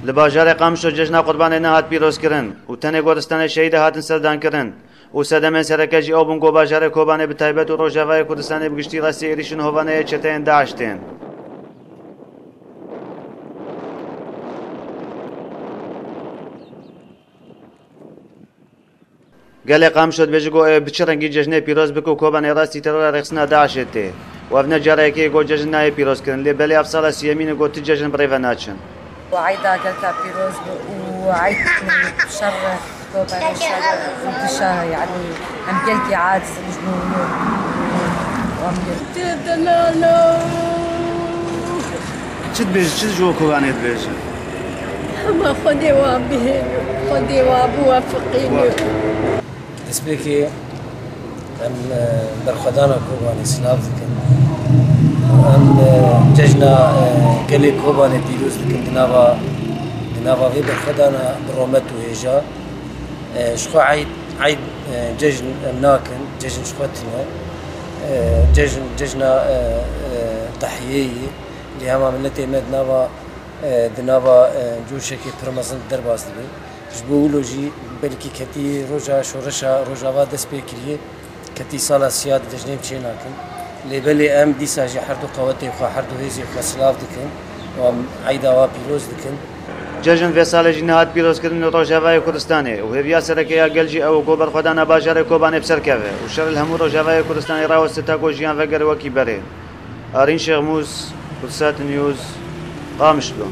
لباژارێ قامشۆ جەژنا قوربانێ نەهات پیرۆزکردن و تەنێ گۆرستانە شەهیدە هاتن سەردانکردن و سەدەمێن سەرەکەژی ئەو بوون گۆباژارێ کۆبانێ بتایبەت و ڕۆژاوای کوردستانی بگشتی ڕاستی عێریشن هۆڤانەیە چێتەیەن داعشتێن گەلێ قامشۆ دبێژی گۆ ئێ بچ ڕەنگی جەژنێ پیرۆز بکە و کۆبانێ ڕاستی تەرۆرە ڕێخستنا داعشێت تێ و ئەڤنە جارایەکەی گۆ جەژن نایە پیرۆزکردن لێ بەلێ ئەفساڵە سیەمینە گۆ تی جەژن بڕێڤە ناچن وعيدا قلتها بيروز وعيد شر كوبا شر انتشار يعني عم قلتي عاد جنون وعم قلتي دلالو چت بێژ چ ژۆ کۆبانێت بێژە ما خدي وابهن خدي وابوها فقيني اسبيكي ام برخدانا كوباني سلاف ذكن ام ججنا قلي كوباني بيروز ذكن دنابا في برخدانا برومت وهيجا شخو عيد ججن ناكن ججن شخوتنا ججنا تحيي اللي هما ملتي مدنابا دنابا جوشكي برمزن درباز دبي جبولو جي بلكي كتي روجا شورشا روجاوا دس بكري كتي صالا سياد دجني بچيناكن لبلي ام ديسا جي حردو قوتي خو حردو هيزي خو سلاف دكن و عيدا وا بيروز دكن جەژن vê salê jî nihat pîrozkirin Rojavayê Kurdistanê û hêviya sereke gel jî ew got berxwedana bajarê Kobanê bi ser keve û şer li hemû Rojavayê Kurdistanê rawestita got jiyan vegere wekî berê. Arîn Şexmûz, Kursat News, Qamişlo.